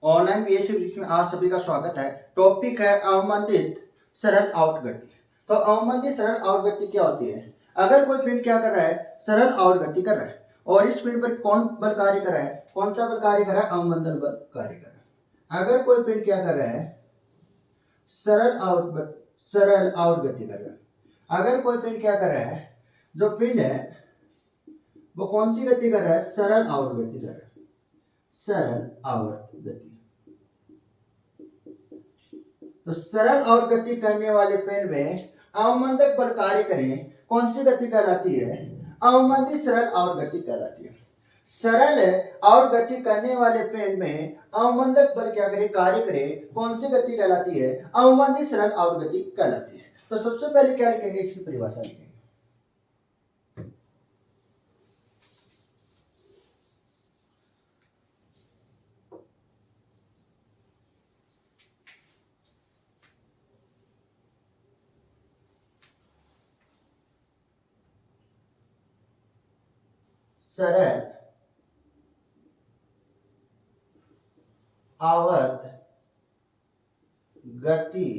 Online PSC में आप सभी का स्वागत है। टॉपिक है अवमंदित सरल आउटगति। तो अवमंदित सरल आउटगति क्या होती है? अगर कोई पिंड क्या कर रहा है, सरल आउटगति कर रहा है, और इस पिंड पर कौन बल कार्य कर रहा है, कौन सा बल कार्य कर रहा है? अवमंदन बल कार्य कर रहा है। अगर कोई पिंड क्या कर रहा है, सरल आउटगति कर रहा है। अगर कोई पिंड क्या कर रहा है, जो पिंड है वो कौन सी गति कर रहा है? सरल आउटगति कर रहा है, सरल आउटगति। तो सरल आउटगति करने वाले पिंड में अवमंदक बल कार्य करें, कौन सी गति कहलाती है? अवमंदित सरल आउटगति कहलाती है। सरल आउटगति करने वाले पिंड में अवमंदक बल क्या करे, कार्य करे, कौन सी गति कहलाती है? अवमंदित सरल आउटगति कहलाती है। तो सबसे पहले क्या लिखेंगे, इसकी परिभाषा लिखेंगे। सरल आवर्त गति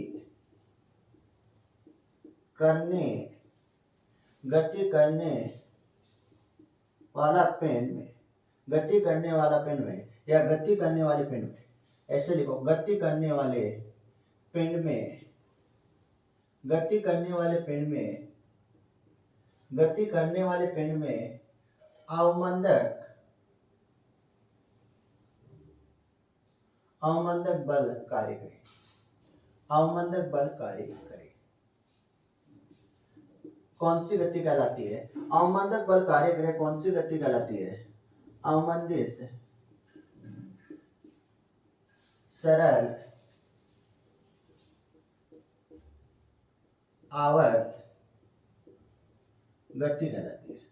करने वाला पिंड में, गति करने वाला पिंड में, या गति करने वाले पिंड में, ऐसे लिखो, गति करने वाले पिंड में, गति करने वाले पिंड में, गति करने वाले पिंड में अवमंदक बल कार्य करे, अवमंदक बल कार्य करे। कौन सी गति कहलाती है? अवमंदक बल कार्य करे, कौन सी गति कहलाती है? अवमंदित सरल आवर्त गति कहलाती है,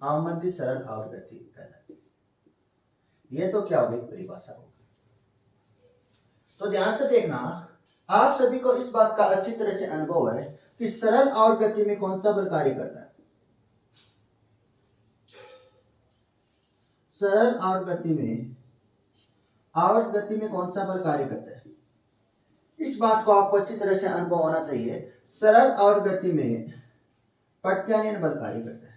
अवमंदित सरल आवर्त गति कहलाती है। ये तो क्या होगी, परिभाषा होगी। तो ध्यान से देखना, आप सभी को इस बात का अच्छी तरह से अनुभव है कि सरल आवर्त गति में कौन सा बल कार्य करता है। सरल आवर्त गति में कौन सा बल कार्य करता है, इस बात को आपको अच्छी तरह से अनुभव होना चाहिए। सरल आवर्त गति में प्रत्यानयन बल कार्य करता है,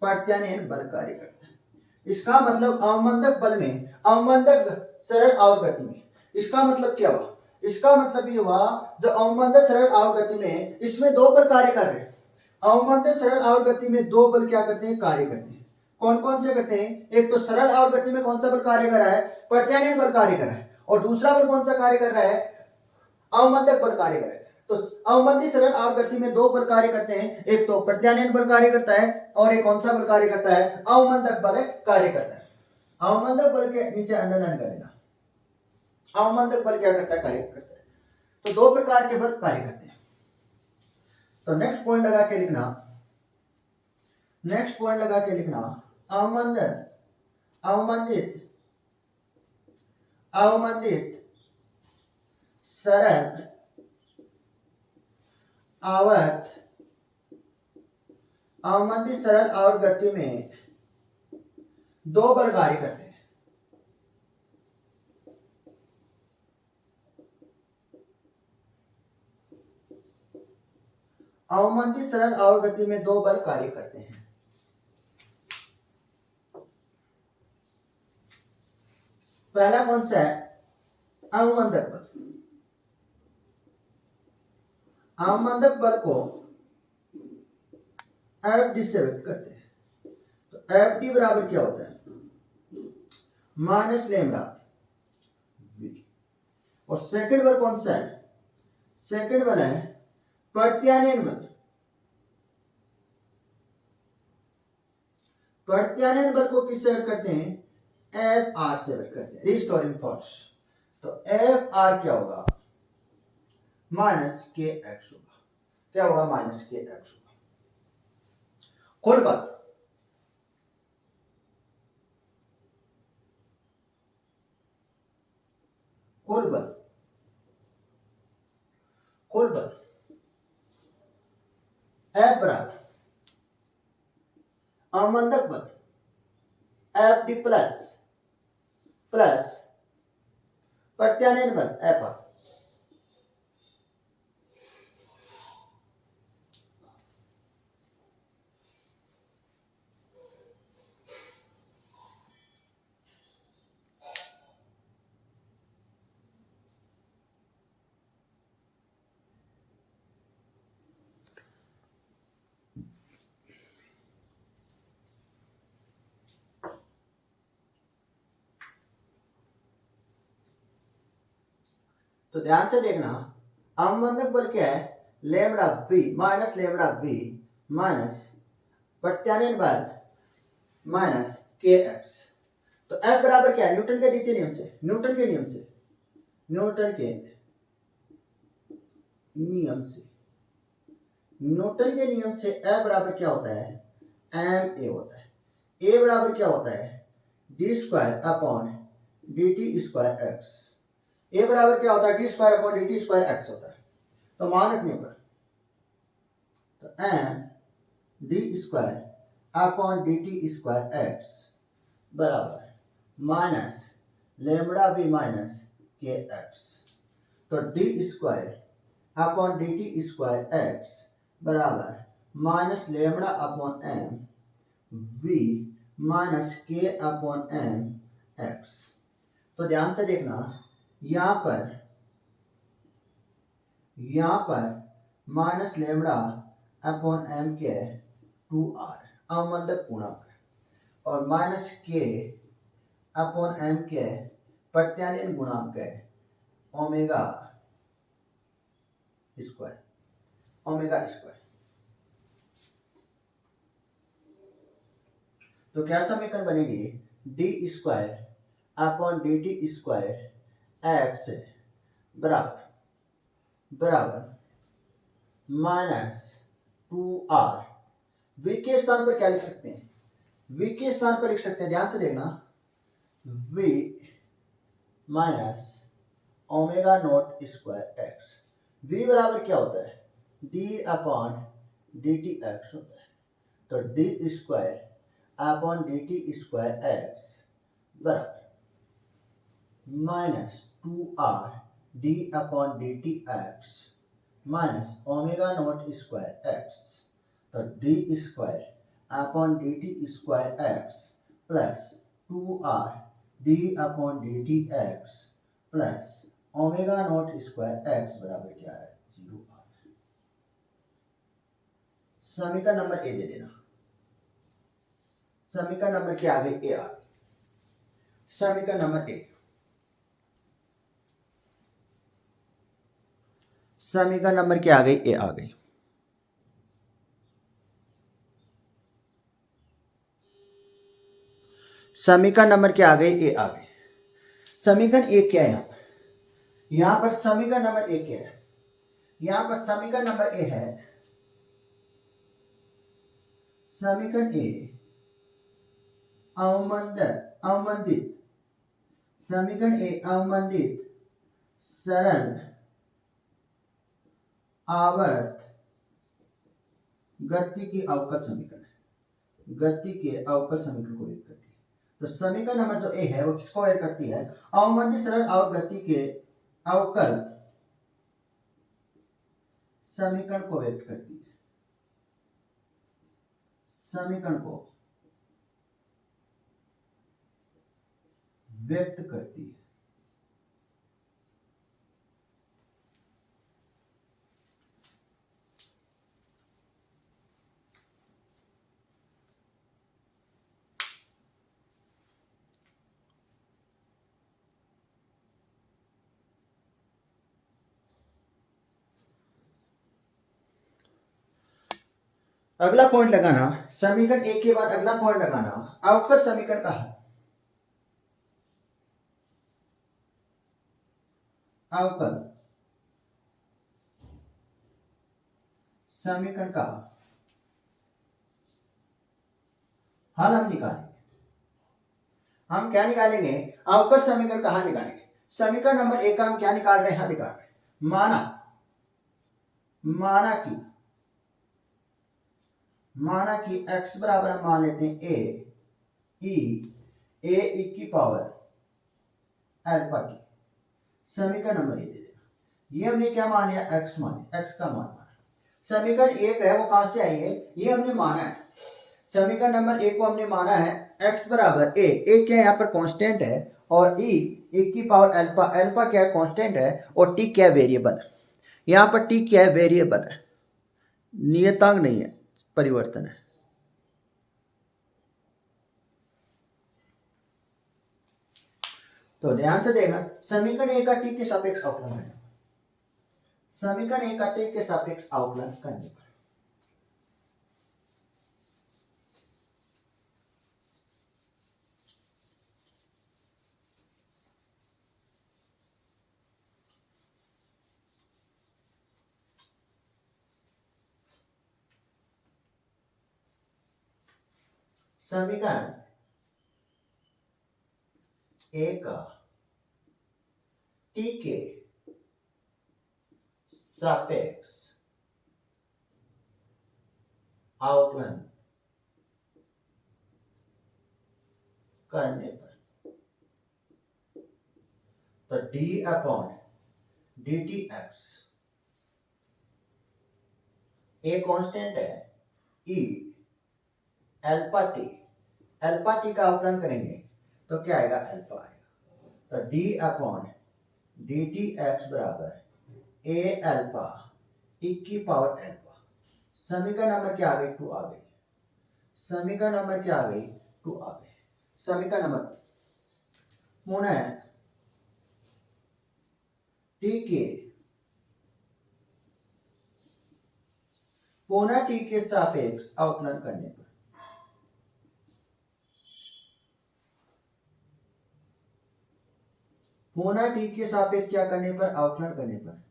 प्रत्यानयन बल कार्य करता है। इसका मतलब अवमंदक बल में, अवमंदक सरल आवर्त गति में, इसका मतलब क्या हुआ? इसका मतलब ये हुआ, जो अवमंदक सरल आवर्त गति में, इसमें दो बल कार्य कर रहे हैं। अवमंदक सरल आवर्त गति में दो बल क्या करते हैं, कार्य करते हैं। कौन कौन से करते हैं? एक तो सरल आवर्त गति में कौन सा बल कार्य कर रहा है? प्रत्यानयन बल कार्य कर रहा है। और दूसरा बल कौन सा कार्य कर रहा है? अवमंदक बल कार्य कर रहा है। तो अवमंदित सरल आवर्त गति में दो बल कार्य करते हैं, एक तो प्रत्यानयन बल कार्य करता है, और एक कौन सा बल कार्य करता है? अवमंदक बल कार्य करता है। अवमंदक बल के नीचे अंडरलाइन कर लेना। अवमंदक बल क्या करता है? कार्य करता है। तो दो प्रकार के बल कार्य करते हैं। तो नेक्स्ट पॉइंट लगा के लिखना, अवमंदित सरल आवर्त गति में दो बल कार्य करते हैं। अवमंदित सरल आवर्त गति में दो बल कार्य करते हैं। पहला कौन सा है? अवमंदक बल। अवमंदक बल को एफ से व्यक्त करते हैं। तो एफ डी बराबर क्या होता है? Minus lambda V. और सेकंड बल कौन सा है? सेकंड बल है प्रत्यानयन बल। प्रत्यानयन बल को किससे व्यक्त करते हैं? एफ आर से व्यक्त करते हैं, रिस्टोरिंग फोर्स। तो एफ आर क्या होगा? माइनस के एक्स होगा। क्या होगा? माइनस के एक्स होगा। कुल बल, एफ बराबर अवमंदक बल एफ डी प्लस प्लस प्रत्यानयन बल एफ आर। तो ध्यान से देखना, अवमंदक बल क्या है, लेमड़ा वी माइनस प्रत्यानयन बल माइनस के एक्स। तो एफ बराबर क्या है, न्यूटन के द्वितीय नियम से, न्यूटन के नियम से एफ बराबर क्या होता है, एम ए होता है। ए बराबर क्या होता है, d square upon d t square x. A बराबर क्या होता है, d square upon d t square x होता है। तो मान रखने पर तो m d square upon d t square x बराबर minus lambda b minus k x. तो d square upon d t square x बराबर minus lambda upon m v minus k upon m x. तो ध्यान से देखना, यहां पर minus lambda upon M के 2r अवमंदक पूर्णांक, और माइनस के अपॉन एम के प्रत्यानयन गुणांक है ओमेगा स्क्वायर। तो क्या समीकरण बनेगी, D square upon d t square x बराबर माइनस 2r। v के स्थान पर क्या लिख सकते हैं, v के स्थान पर लिख सकते हैं, ध्यान से देखना, v minus omega not square x. v बराबर क्या होता है, d upon d t x होता है। तो d square upon d t square x बराबर minus 2r d upon d t x minus omega not square x. तो d square upon d t square x plus 2r d upon d t x plus omega not square x बराबर क्या है, 0r। समीकरण number A दे देना, समीकरण number क्या आ गई, ए आ गई। समीकरण नंबर ए, समीकरण नंबर क्या आ गई, ए आ गई। समीकरण नंबर क्या आ गई, ए आ गई। समीकरण ए क्या है, यहां पर समीकरण नंबर ए क्या है, यहां पर समीकरण नंबर ए है, समीकरण ए अवमंदित, समीकरण ए अवमंदित सरल आवर्त गति की अवकल समीकरण है, गति के अवकल समीकरण को व्यक्त करती है। तो समीकरण नंबर जो ए है वो किसको व्यक्त करती है, अवमंदित सरल आवर्त गति के अवकल समीकरण को व्यक्त करती है, समीकरण को व्यक्त करती है। अगला पॉइंट लगाना, समीकरण एक के बाद अगला पॉइंट लगाना, अवकल समीकरण का हल। अवकल समीकरण का हल हम निकालेंगे। हम क्या निकालेंगे, अवकल समीकरण का हल निकालेंगे। समीकरण नंबर एक का हम क्या निकाल रहे हैं, निकाल रहे हैं माना कि x बराबर हम मान लेते हैं a e की पावर अल्फा टी। समीकरण नंबर ये दे देना, ये हमने क्या मान लिया, एक्स माने, एक्स का मान माना। समीकरण एक है वो कहां से आई है, ये हमने माना है। समीकरण नंबर एक को हमने माना है x बराबर ए क्या है यहाँ पर कांस्टेंट है, और ई की पावर अल्फा, अल्फा क्या है कांस्टेंट है, और टी क्या है वेरिएबल है। यहाँ पर टी क्या है वेरिएबल है, नियतांक नहीं है, परिवर्तन है। तो ध्यान से देखना, समीकरण एक का टी के सापेक्ष अवकलन है। समीकरण एक का टी के सापेक्ष अवकलन करने पर समीकरण एक का टी के सापेक्ष अवकलन करने पर, तो D upon d t x, a constant है, ई अल्फा टी, अल्फा टी का अवकलन करेंगे तो क्या आएगा, अल्फा आएगा। तो D upon d t x बराबर ए अल्फा ई की पावर अल्फा। समीकरण नंबर क्या आ गई, 2 आ गई। समीकरण नंबर क्या आ गई, 2 आ गई। समीकरण नंबर होना है टी के पौना टी के सापेक्ष अवकलन करने पर, पौना टी के सापेक्ष क्या करने पर, अवकलन करने पर,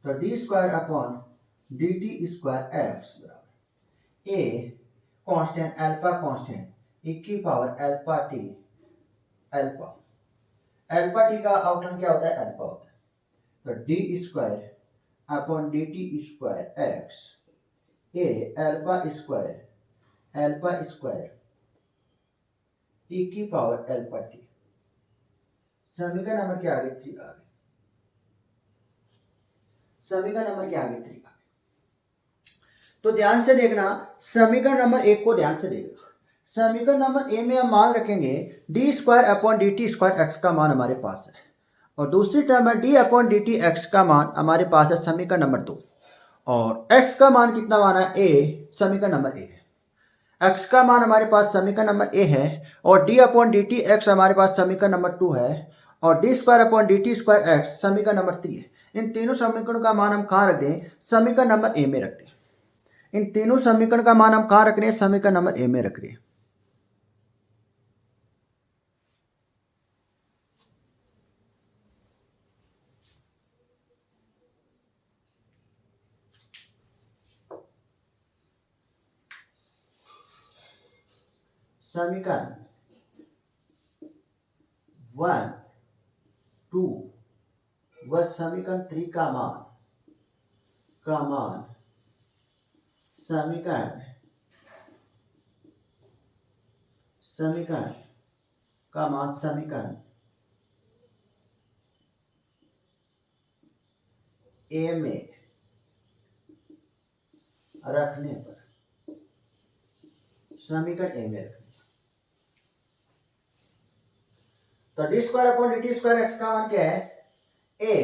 तो d square upon d t square x बराबर a constant alpha constant e की power alpha t, alpha alpha t का अवकलन क्या होता है, अल्फा होता है। तो d square upon d t square x a alpha square e की पावर अल्फा टी। समीकरण नंबर क्या आ गई, 3 आ गई। समीकरण नंबर क्या आ गई, 3 आ गई। तो ध्यान से देखना, समीकरण नंबर एक को ध्यान से देखना। समीकरण नंबर ए में हम मान रखेंगे D square upon d t square x का मान हमारे पास है, और दूसरी टर्म है D upon d t x का मान हमारे पास है समीकरण नंबर 2, और x का मान कितना माना है, a, समीकरण नंबर ए है। x का मान हमारे पास समीकरण नंबर ए है, और d upon d t x हमारे पास समीकरण नंबर 2 है, और D square upon d t square x समीकरण नंबर 3 है। इन तीनों समीकरणों का मान हम कहाँ रख दें, समीकरण नंबर ए में रख दें। इन तीनों समीकरण का मान हम कहाँ रख रहे हैं, समीकरण नंबर ए में रख रहे हैं। समीकरण 1, 2 व समीकरण 3 का मान समीकरण का मान समीकरण ए में रखने पर, समीकरण ए में रखने, तो d square upon d t square x का मान क्या है, ए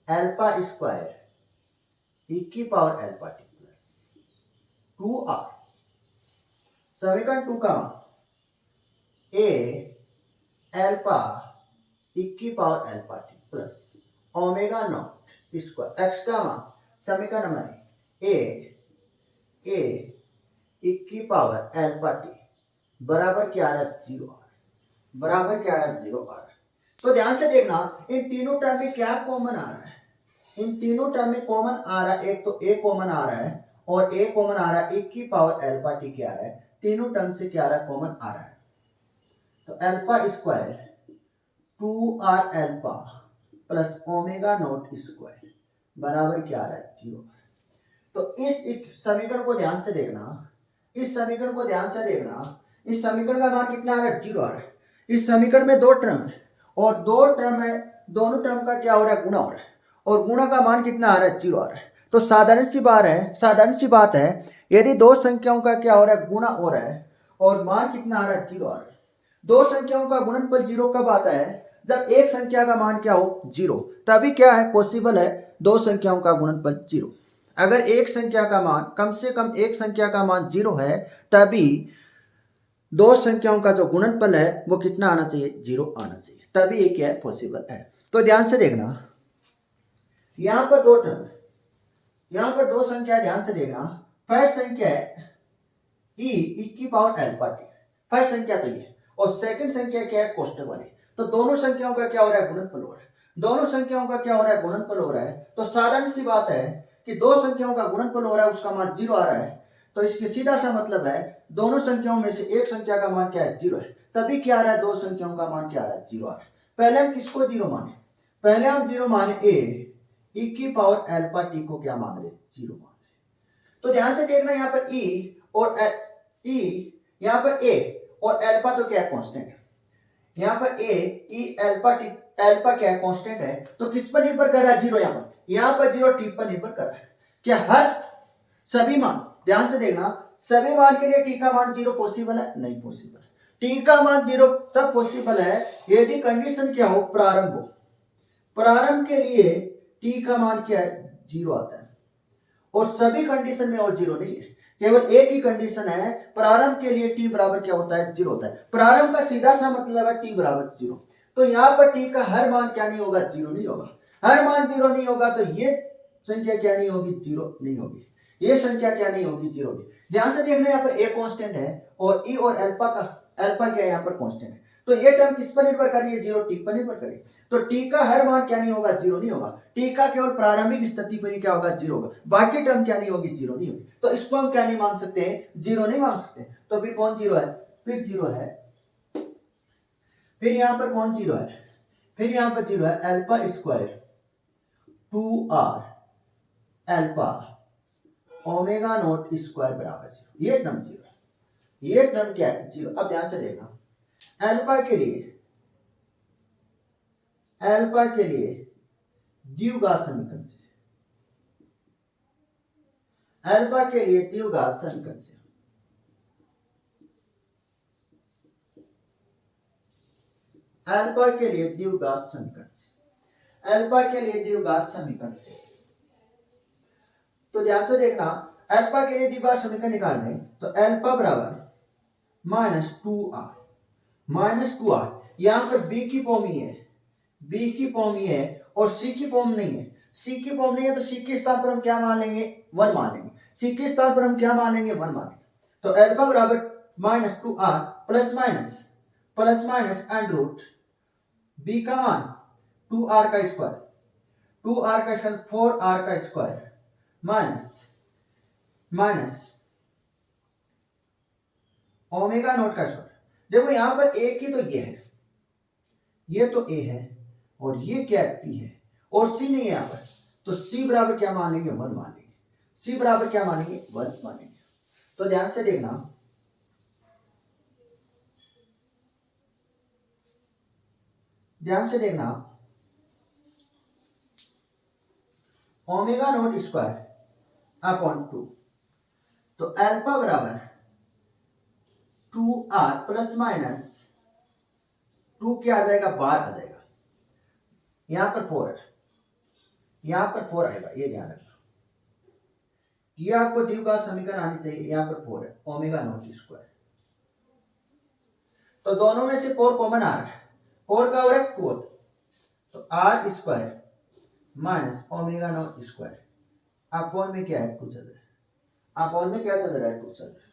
अल्फा स्क्वायर ई की power alpha T plus 2r। समीकरण 2 का मान ए अल्फा ई की power alpha T plus omega not square x का मान समीकरण नंबर ए ई की पावर अल्फा टी बराबर क्या आ रहा है, 0 बराबर क्या आ रहा है, 0 आ रहा है। तो ध्यान से देखना, इन तीनों टर्म में क्या कॉमन आ रहा है, इन तीनों टर्म में कॉमन आ रहा है, एक तो ए कॉमन आ रहा है, और ए कॉमन आ रहा है, एक की पावर अल्फा टी क्या आ रहा है, तीनों टर्म से क्या आ रहा है, कॉमन आ रहा है। तो alpha square 2r alpha plus omega not square बराबर क्या आ रहा है, 0। तो इस समीकरण को ध्यान से देखना, इस समीकरण का मान कितना आ रहा है, 0 आ रहा है। इस समीकरण में 2 टर्म है, और दो टर्म है, दोनों टर्म का क्या हो रहा है, गुणा हो रहा है, और गुणा का मान कितना आ रहा है, 0 आ रहा है। तो साधारण सी बात है, यदि दो संख्याओं का क्या हो रहा है, गुणा हो रहा है और मान कितना आ रहा है, 0 आ रहा है। दो संख्याओं का गुणनफल 0 कब आता है, जब एक संख्या का मान क्या हो, 0, तभी क्या है, पॉसिबल है दो संख्याओं का गुणनफल 0। अगर एक संख्या का मान, कम से कम एक संख्या का मान 0 है, तभी दो संख्याओं का जो गुणनफल है वो कितना आना चाहिए, 0 आना चाहिए, तभी ये क्या है, पॉसिबल है। तो ध्यान से देखना, यहां पर दो टर्म है, यहां पर दो संख्या, ध्यान से देखना। फर्स्ट संख्या है ई की पावर अल्फा टी, फर्स्ट संख्या तो ये, और सेकंड संख्या क्या है, कोष्टक वाली। तो दोनों संख्याओं का क्या हो रहा है, गुणनफल हो रहा है, दोनों संख्याओं का क्या हो रहा है, गुणनफल हो रहा है। तो साधारण सी बात है कि दो संख्याओं का गुणनफल हो रहा है, उसका मान 0 आ रहा है, तो इसके सीधा सा मतलब है दोनों संख्याओं में से एक संख्या का मान क्या है, 0 है, तभी क्या आ रहा है, दो संख्याओं का मान क्या आ रहा है, 0 आ रहा है। पहले हम किसको 0 माने, पहले हम 0 माने ई की पावर अल्फा टी को क्या मान रहे, 0 मान रहे। तो ध्यान से देखना, यहाँ पर ई और ई, यहां पर ए और अल्फा तो क्या है, कांस्टेंट है, यहां पर ए ई अल्फा टी, अल्फा क्या है, कांस्टेंट है, तो किस पर निर्भर कर रहा है, 0, यहां पर 0 टी पर निर्भर कर रहा है। क्या हर सभी मान, ध्यान से देखना, सभी मान के लिए टी का मान 0 पॉसिबल है, नहीं पॉसिबल। टी का मान 0 तब पॉसिबल है यदि कंडीशन क्या हो, प्रारंभ हो, प्रारंभ के लिए टी का मान क्या है, 0 आता है, और सभी कंडीशन में और 0 नहीं है, केवल एक ही कंडीशन है, प्रारंभ के लिए टी बराबर क्या होता है, 0 होता है। प्रारंभ का सीधा सा मतलब है टी बराबर 0। तो यहां पर टी का हर मान क्या नहीं होगा, 0 नहीं होगा, हर मान 0 नहीं होगा, तो ये संख्या क्या नहीं होगी, 0 नहीं होगी, ये संख्या क्या नहीं होगी, 0 होगी। ध्यान से देखना, यहाँ पर ए कांस्टेंट है और ई और अल्फा का, अल्फा क्या है यहाँ पर कांस्टेंट है, तो ये टर्म किस पर निर्भर कर रही है, 0 टी पर निर्भर करेगी। तो टी का हर मान क्या नहीं होगा, 0 नहीं होगा, टी का केवल प्रारंभिक स्थिति पर ही क्या होगा, 0 होगा, बाकी टर्म क्या नहीं होगी, 0 नहीं होगी। तो इसको हम क्या नहीं मान सकते हैं, 0 नहीं मान सकते। तो फिर कौन 0 है, फिर 0 है, फिर यहां पर कौन 0 है, फिर यहां पर 0 है alpha square 2r alpha omega naught square बराबर 0, ये टर्म 0 है, ये टर्म क्या है, 0। अब ध्यान से देखना, अल्फा के लिए, अल्फा के लिए द्विघात समीकरण से, अल्फा के लिए द्विघात समीकरण से, अल्फा के लिए द्विघात समीकरण से, अल्फा के लिए द्विघात समीकरण से। तो ध्यान से देखना, अल्फा के लिए द्विघात समीकरण निकालने, तो अल्फा बराबर -2r, -2r, यहां पर b की फॉर्म ही है, b की फॉर्म ही है, और c की फॉर्म नहीं है, c की फॉर्म नहीं है, तो c के स्थान पर हम क्या मान लेंगे, 1 मान लेंगे, c के स्थान पर हम क्या मान लेंगे, 1 मान लेंगे। तो अल्फा बराबर -2r plus minus and root b का मान 2r का स्क्वायर, 2r का स्क्वायर 4r का स्क्वायर माइनस ओमेगा नॉट का स्क्वायर। देखो यहां पर a की तो ये है, ये तो a है, और ये क्या है, p है, और c नहीं है यहां पर, तो c बराबर क्या मान लेंगे, 1 मान लेंगे, c बराबर क्या मानेंगे, 1 मानेंगे। तो ध्यान से देखना, ध्यान से देखना, ओमेगा नॉट स्क्वायर अपॉन 2, तो अल्फा बराबर 2r प्लस माइनस 2 क्या आ जाएगा, बार आ जाएगा, यहां पर 4 है, यहां पर 4 आएगा, ये ध्यान रखना, ये आपको द्विघात समीकरण आनी चाहिए, यहां पर 4 है, ओमेगा नॉट स्क्वायर, तो दोनों में से 4 कॉमन आ रहा है, 4 का और 2 होता है, तो r square minus omega not square upon में क्या है, 2 चल रहा है, अपॉन में क्या चल रहा है, 2 चल रहा है।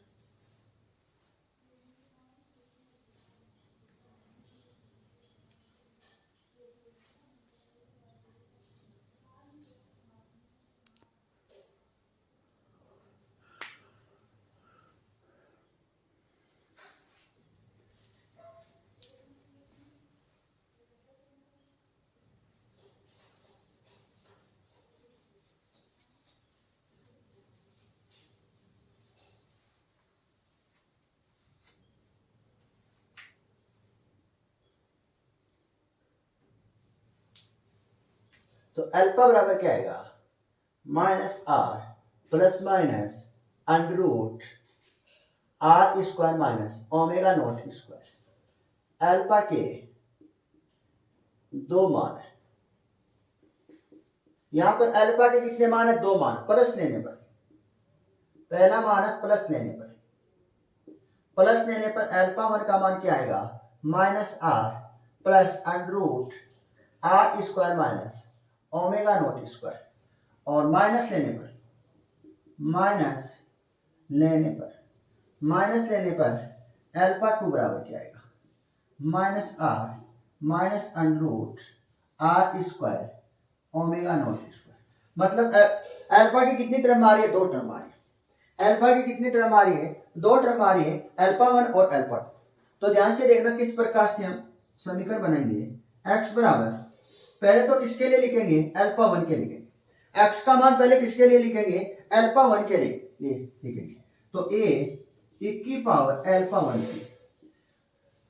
तो अल्फा बराबर क्या आएगा, minus are plus minus under root are square minus omega not square. Alpha के दो मान है, यहां पर अल्फा के कितने मान है, दो मान, प्लस लेने पर, पहला मान है प्लस लेने पर, प्लस लेने पर अल्फा वन का मान क्या आएगा, minus are plus under root are square minus omega not square, और माइनस लेने पर, माइनस लेने पर अल्फा टू बराबर क्या आएगा, minus R minus under root are square omega not square. मतलब अल्फा की कितनी टर्म आ रही है, दो टर्म आ रही है। अल्फा की कितनी टर्म आ रही है, दो टर्म आ रही है, अल्फा वन और अल्फा टू। तो ध्यान से देखना किस प्रकार से हम समीकरण बनाएंगे। x बराबर, पहले तो किसके लिए लिखेंगे, अल्फा वन के लिखेंगे। x का मान पहले किसके लिए लिखेंगे, अल्फा वन के लिए लिखेंगे। तो a की पावर अल्फा वन की,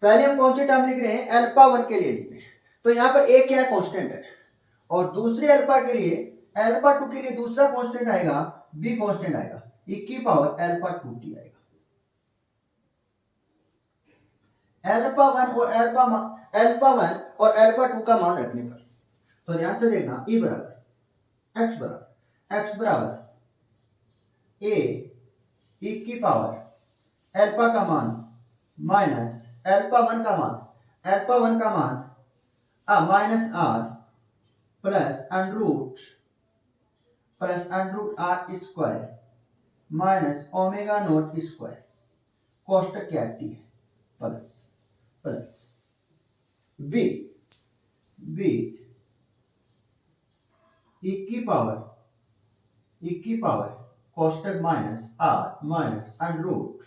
पहले हम कौन सी टर्म लिख रहे हैं, अल्फा वन के लिए लिख रहे हैं। तो यहाँ पर a क्या है, कांस्टेंट है, और दूसरे अल्फा के लिए, अल्फा टू के लिए दूसरा कांस्टेंट आएगा, b कांस्टेंट आएगा, e की पावर अल्फा टू टी आएगा। अल्फा वन और अल्फा टू का मान रखने पर, तो ध्यान से देखना, e बराबर x बराबर a e की पावर अल्फा का मान माइनस अल्फा वन का मान minus are plus under root are square minus omega not square, कोष्टक क्या टी है, प्लस b e की पावर कोष्टक minus under root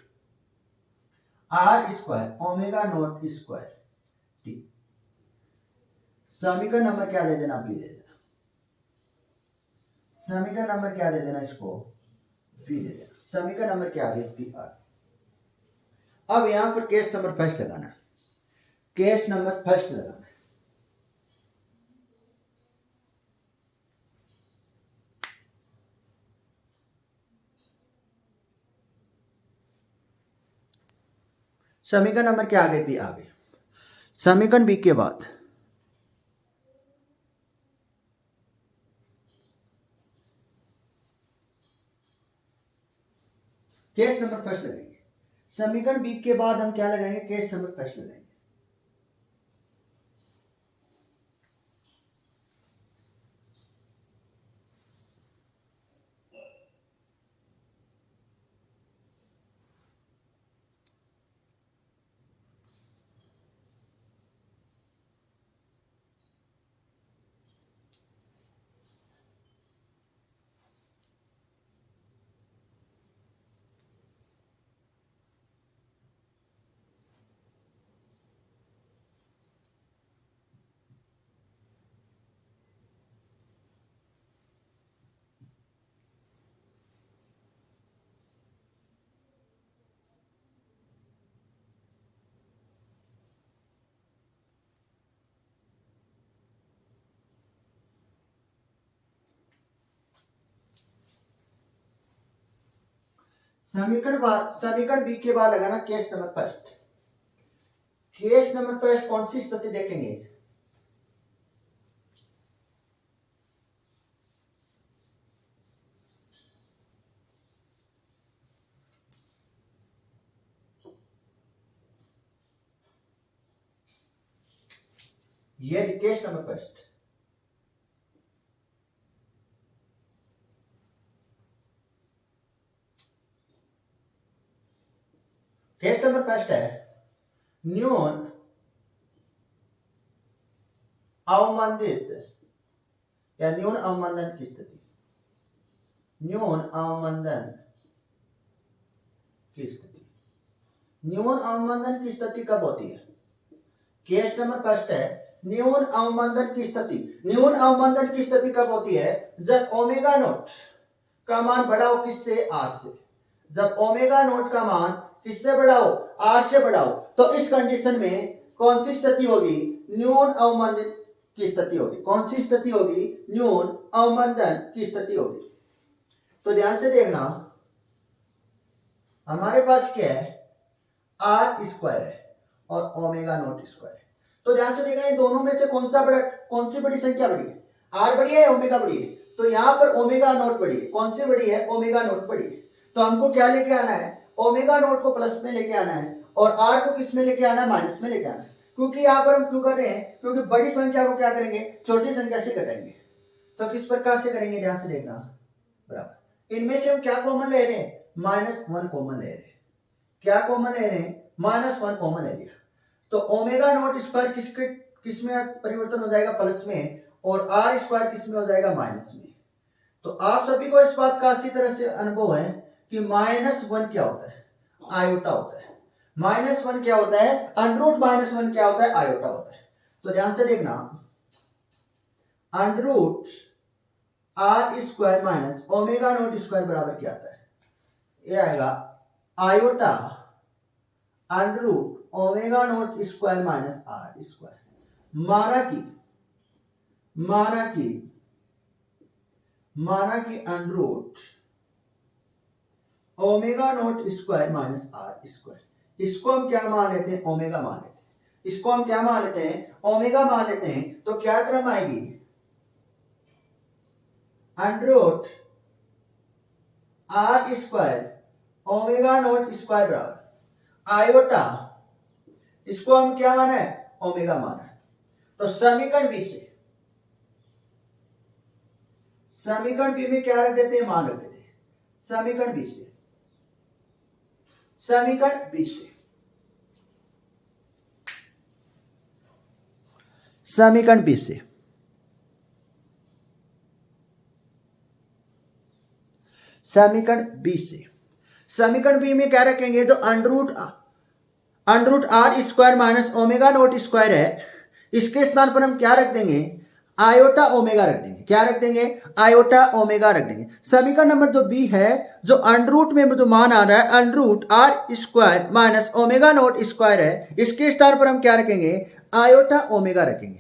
are square omega not square t. समीकरण नंबर क्या दे देना, बी दे देना। समीकरण नंबर क्या दे देना, इसको बी दे देना। समीकरण नंबर क्या आ गया, पी आर। अब यहां पर केस नंबर फर्स्ट लगाना है, केस नंबर फर्स्ट लगाना है। समीकरण नंबर क्या आ गए, बी आ गए। समीकरण बी के बाद केस नंबर फर्स्ट लगाएंगे। समीकरण बी के बाद हम क्या लगाएंगे, केस नंबर फर्स्ट लगाएंगे। समीकरण बी के बाद लगाना case number first. Case number first कौन सी स्थिति देखेंगे, ये case number first. Case number first है न्यून अवमंदित या न्यून अवमंदन की स्थिति। न्यून अवमंदन की स्थिति, न्यून अवमंदन की स्थिति कब होती है, केस नंबर फर्स्ट है न्यून अवमंदन की स्थिति। न्यून अवमंदन की स्थिति कब होती है, जब ओमेगा नोट का मान बढ़ाओ किससे, आर से। जब ओमेगा नोट का मान किससे बढ़ाओ, आर से बढ़ाओ। तो इस कंडीशन में कौन सी स्थिति होगी, न्यून अवमंदित की स्थिति होगी। कौन सी स्थिति होगी? न्यून अवमंदन की स्थिति होगी। तो ध्यान से देखना, हमारे पास क्या है? आर स्क्वायर है और ओमेगा नॉट स्क्वायर है। तो ध्यान से देखना, इन दोनों में से कौन सी बड़ी संख्या बड़ी है? आर बड़ी है, ओमेगा बड़ी है? तो यहां पर ओमेगा नॉट बड़ी है। कौन सी बड़ी है? ओमेगा नॉट बड़ी है। तो हमको क्या लेके आना है? ओमेगा नॉट को प्लस में लेके आना है और आर को किस में लेके आना है? माइनस में लेके आना है। क्योंकि यहाँ पर हम क्यों कर रहे हैं? क्योंकि बड़ी संख्या को क्या करेंगे? छोटी संख्या से घटाएंगे। तो किस प्रकार से करेंगे? ध्यान से देखना, बराबर इनमें से हम क्या कॉमन ले रहे हैं? -1 कॉमन ले रहे हैं। क्या कॉमन ले रहे हैं? -1 कॉमन ले लिया। तो ओमेगा नॉट स्क्वायर किस में परिवर्तन हो जाएगा? प्लस में, और आर स्क्वायर किस में हो जाएगा? माइनस में। तो आप सभी को इस बात का अच्छी तरह से अनुभव है कि -1 क्या होता है? आयोटा होता है। -1 क्या होता है? अंडर रूट -1 क्या होता है? आयोटा होता है। तो ध्यान से देखना, under root are square minus omega not square बराबर क्या आता है? ये आएगा iota under root omega not square minus R square. माना कि under root omega not square minus R square, इसको हम क्या मान लेते हैं? ओमेगा मान लेते हैं। इसको हम क्या मान लेते हैं? ओमेगा मान लेते हैं। तो क्या क्रम आएगी? Under root are square omega not square बराबर आयोटा, इसको हम क्या माना है? ओमेगा माना है। तो समीकरण बी में क्या रख देते हैं? मान रख देते हैं। समीकरण बी से समीकरण बी समीकरण बी में क्या रखेंगे? जो under root are square minus omega not square है, इसके स्थान पर हम क्या रख देंगे? आयोटा ओमेगा रख देंगे। क्या रख देंगे? आयोटा ओमेगा रख देंगे। समीकरण नंबर जो बी है, जो अंडर रूट में जो मान आ रहा है under root are square minus omega not square है, इसके स्थान पर हम क्या रखेंगे? आयोटा ओमेगा रखेंगे।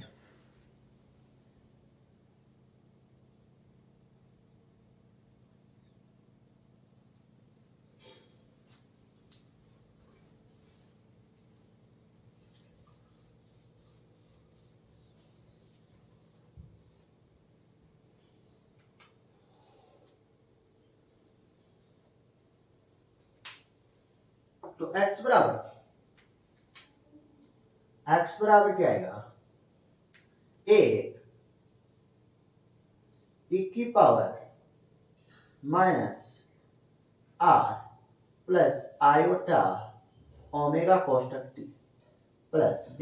तो x बराबर क्या आएगा? a e की power minus r plus iota omega कोष्टक t प्लस b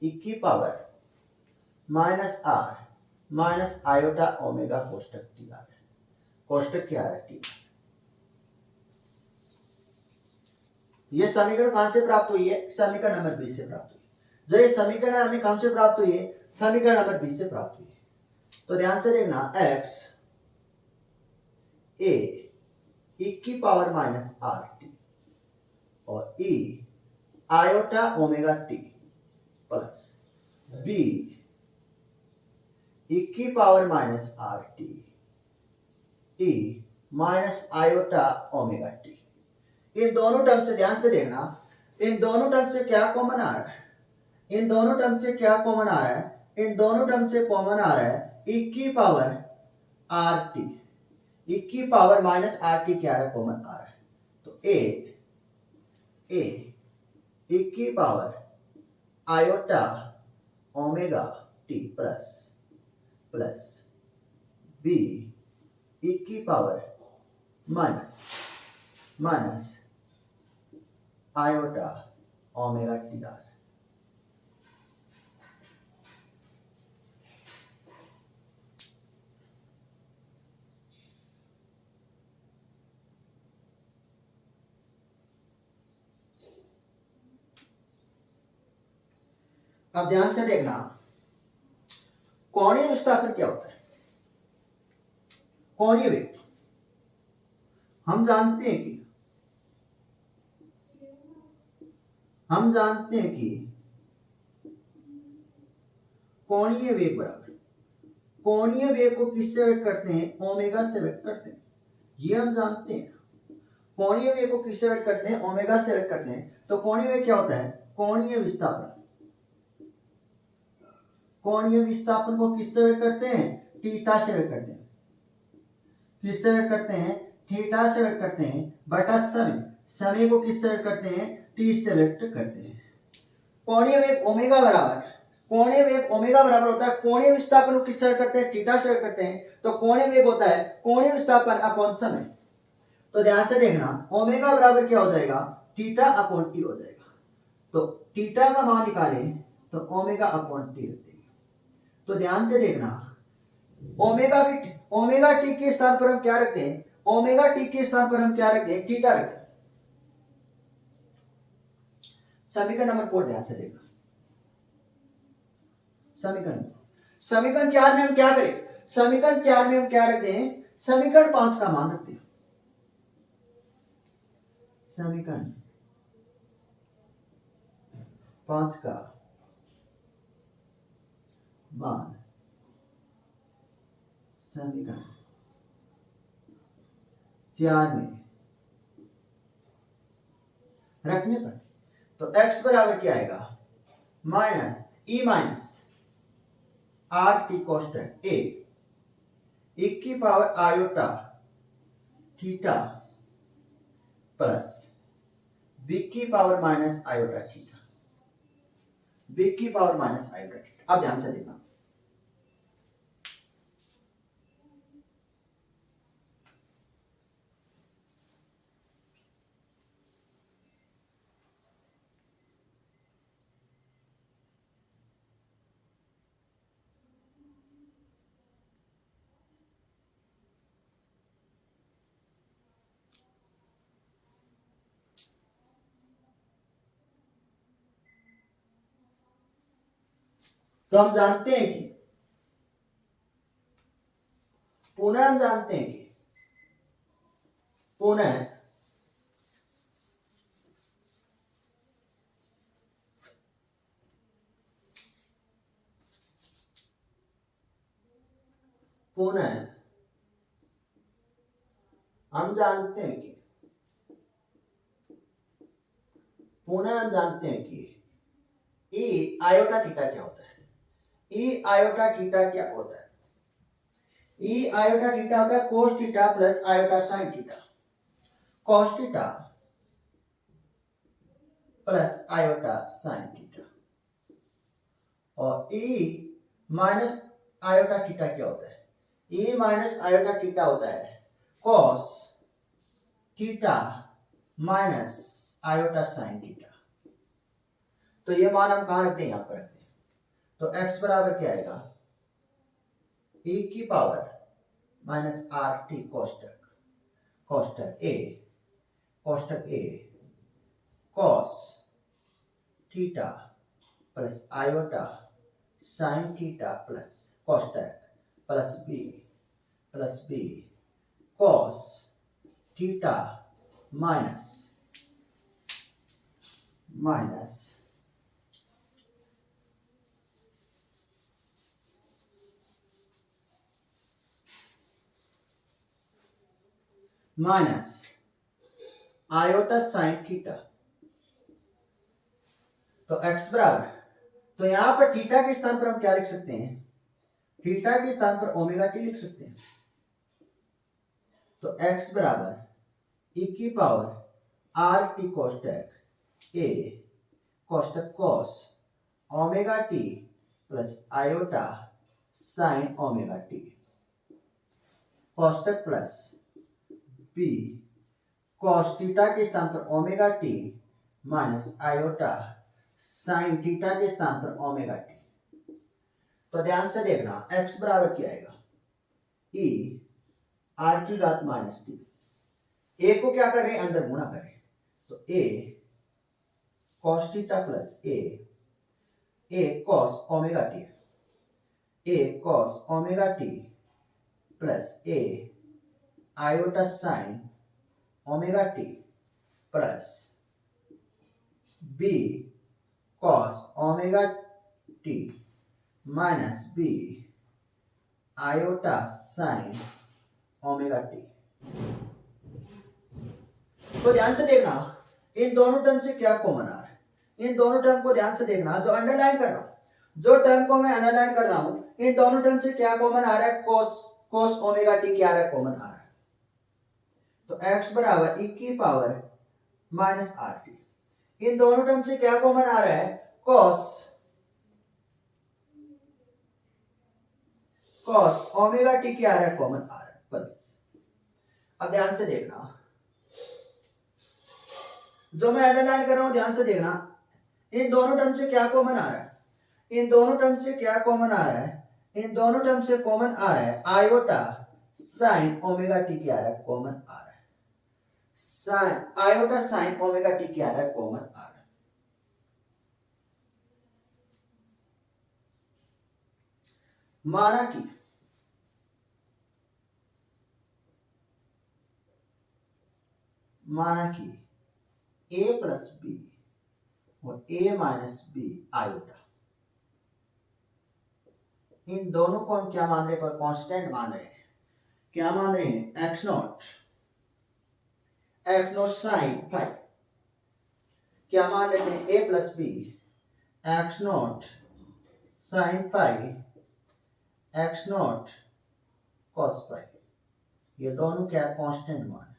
e की power minus r minus iota omega कोष्टक t आ रहा है। कोष्टक क्या आ रहा है? t। ये समीकरण कहां से प्राप्त हुई है? समीकरण नंबर 20 से प्राप्त हुई है। जो ये समीकरण हमें कहां से प्राप्त हुई है? समीकरण नंबर 20 से प्राप्त हुई है। तो ध्यान से देखना, x a e की पावर माइनस आर टी और e iota omega T plus b e की power minus r t e minus iota omega t. इन दोनों टर्म से ध्यान से देखना, इन दोनों टर्म से क्या कॉमन आ रहा है? इन दोनों टर्म से क्या कॉमन आ रहा है? इन दोनों टर्म से कॉमन आ रहा है e की पावर आर टी, e की पावर माइनस आर टी क्या है? कॉमन आ रहा है। तो a e की power iota omega T plus b e की power minus iota omega T R. अब ध्यान से देखना, कोणीय विस्थापन क्या होता है? कोणीय वेग हम जानते हैं कि कोणीय वेग बराबर, कोणीय वेग को किससे व्यक्त करते हैं? ओमेगा से व्यक्त करते हैं, ये हम जानते हैं। कोणीय वेग को किससे व्यक्त करते हैं? ओमेगा से व्यक्त करते हैं। तो कोणीय वेग क्या होता है? कोणीय विस्थापन। कोणीय विस्थापन को किससे व्यक्त करते हैं? थीटा से व्यक्त करते हैं। किससे व्यक्त करते हैं? थीटा से व्यक्त करते हैं बटा समय। समय को किससे व्यक्त करते हैं? टी से व्यक्त करते हैं। कोणीय वेग ओमेगा बराबर, कोणीय वेग ओमेगा बराबर होता है कोणीय विस्थापन को किससे व्यक्त करते हैं? थीटा से व्यक्त करते हैं। तो कोणीय वेग होता है कोणीय विस्थापन अपॉन समय। तो ध्यान से देखना, ओमेगा बराबर क्या हो जाएगा? थीटा अपॉन टी हो जाएगा। तो थीटा का मान निकालें तो ओमेगा अपॉन टी रख देंगे। तो ध्यान से देखना, ओमेगा टी के स्थान पर हम क्या रखते हैं? ओमेगा टी के स्थान पर हम क्या रखते हैं? थीटा रखते हैं। समीकरण नंबर 4 ध्यान से देखना। समीकरण 4 में हम क्या करें? समीकरण 4 में हम क्या रखते हैं? समीकरण 5 का मान रखते हैं। समीकरण 5 का मान समीकरण 4 में रखने पर तो x बराबर क्या आएगा? Minus e minus r t कोष्टक ए की power iota theta plus b की power minus iota theta, b की पावर माइनस आयोटा थीटा। अब ध्यान से देखना, तो हम जानते हैं कि पुनः हम जानते हैं कि पुनः हम जानते हैं कि ई आयोटा थीटा क्या होता है? ई आयोटा थीटा क्या होता है? ई आयोटा थीटा होता है cos theta plus iota sine theta. Cos theta plus iota sine theta. और ई माइनस आयोटा थीटा क्या होता है? ई माइनस आयोटा थीटा होता है cos theta minus iota sine theta. तो ये मान हम कहां रखते हैं? यहां पर रखते हैं। तो x बराबर क्या आएगा? e की पावर माइनस आर टी कोष्टक a cos theta plus iota sine theta plus कोष्टक plus b cos theta minus iota sine theta. तो x बराबर, तो यहां पर थीटा के स्थान पर हम क्या लिख सकते हैं? थीटा के स्थान पर ओमेगा टी लिख सकते हैं। तो x बराबर e की पावर आर टी कोष्टक ए कोष्टक cos omega T plus iota sine omega t कोष्टक प्लस बी कॉस थीटा के स्थान पर omega T minus iota sine theta के स्थान पर ओमेगा टी। तो ध्यान से देखना, x बराबर क्या आएगा? e आर की घात माइनस टी। ए को क्या कर रहे हैं? अंदर गुणा कर रहे हैं। तो a cos theta plus a cos omega T, a cos omega T plus a iota sine omega T plus b cos omega T minus B iota sine omega T. तो ध्यान से देखना इन दोनों टर्म से क्या कॉमन आ रहा है, इन दोनों टर्म को ध्यान से देखना, जो अंडरलाइन कर रहा हूं, जो टर्म को मैं अंडरलाइन कर रहा हूं, इन दोनों टर्म से क्या कॉमन आ रहा है, कोस कोस ओमेगा टी क्या आ रहा है, कॉमन आ रहा है। तो x बराबर e की पावर माइनस आर टी, इन दोनों टर्म से क्या कॉमन आ रहा है, कोस कॉस ओमेगा टी क्या आ रहा है, कॉमन आ रहा है बस। अब ध्यान से देखना, जो मैं अंडरलाइन कर रहा हूं ध्यान से देखना, इन दोनों टर्म से क्या कॉमन आ रहा है, इन दोनों टर्म से क्या कॉमन आ रहा है, इन दोनों टर्म से कॉमन आ रहा है आयोटा साइन ओमेगा टी क्या आ रहा है, कॉमन आ रहा है, sine iota sine omega T क्या आ रहा है, कॉमन आ रहा है। माना कि a प्लस बी और a माइनस बी आयोटा, इन दोनों को हम क्या मान रहे हैं, कांस्टेंट मान रहे हैं, क्या मान रहे हैं, एक्स नॉट साइन फाइव, क्या मान लेते हैं, a plus B X not sine five X not cos five, ये दोनों क्या कांस्टेंट मान है।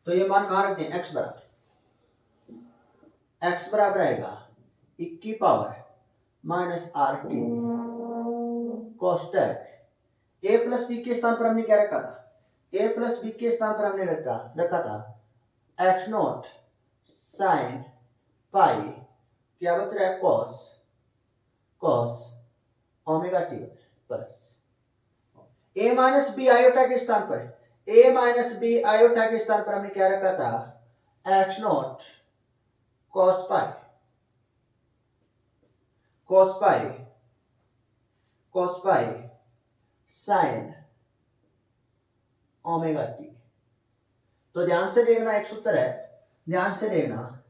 तो ये मान कहां रखते हैं, x बराबर आएगा e की पावर माइनस आर टी कोस्टेक, a प्लस बी के स्थान पर हमने क्या रखा था, a प्लस बी के स्थान पर हमने रखा था एक्स नॉट साइन पाई, क्या बच रहा है, cos omega T plus a minus B iota के स्थान पर, a माइनस बी आयोटा के स्थान पर हमने क्या रखा था, x not cos pi sine omega T. तो ध्यान से देखना, एक सूत्र है, ध्यान से देखना,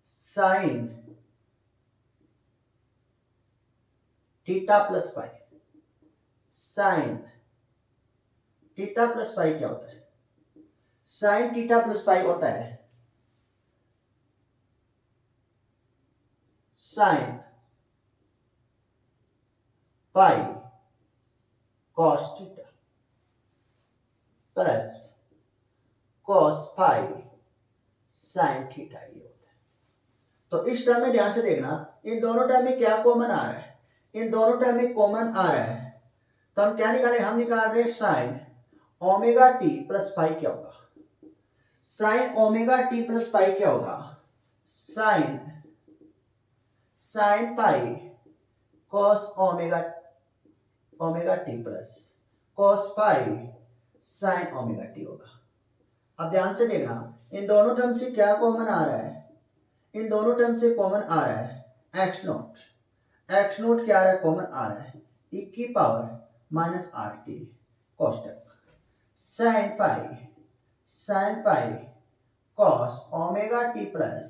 sign theta plus pi, sign theta plus pi क्या होता है, साइन थीटा प्लस पाई होता है sign pi cos theta plus cos pi sine theta, ये होता है। तो इस टर्म में ध्यान से देखना, इन दोनों टर्म में क्या कॉमन आ रहा है, इन दोनों टर्म में कॉमन आ रहा है, तो हम क्या निकालें, हम निकाल रहे हैं साइन ओमेगा टी प्लस पाई क्या होगा, साइन ओमेगा टी प्लस पाई क्या होगा, sign pi cos omega T plus cos pi sine omega T होगा। अब ध्यान से देखना, इन दोनों टर्म से क्या कॉमन आ रहा है, इन दोनों टर्म से कॉमन आ रहा है एक्स नोट क्या आ रहा है, कॉमन आ रहा है e की पावर माइनस आर टी कोष्टक sine pi cos omega T plus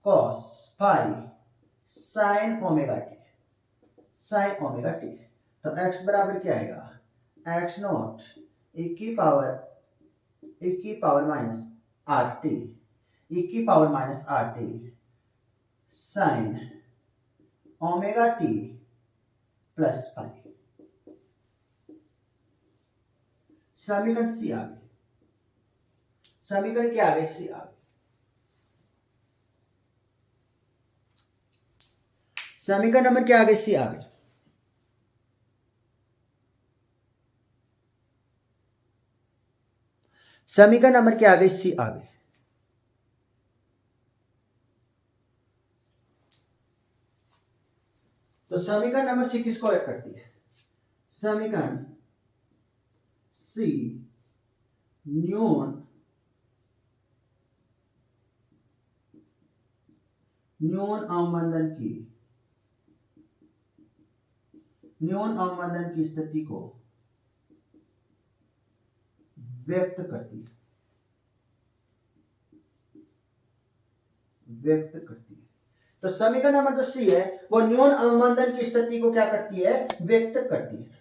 cos pi sine omega T. तो x बराबर क्या आएगा, एक्स नॉट e की power minus r t sine omega T plus pi. समीकरण सी आ गई, समीकरण क्या आ गई, सी आ गई। समीकरण नंबर क्या आ गई, सी आ गई। समीकरण नंबर क्या आ गई, सी आ गई। तो समीकरण नंबर सी किसको ऐड करती है, समीकरण सी न्यून अवमंदन की न्यून अवमंदन की स्थिति को व्यक्त करती है, व्यक्त करती है। तो समीकरण नंबर जो सी है वो न्यून अवमंदन की स्थिति को क्या करती है, व्यक्त करती है।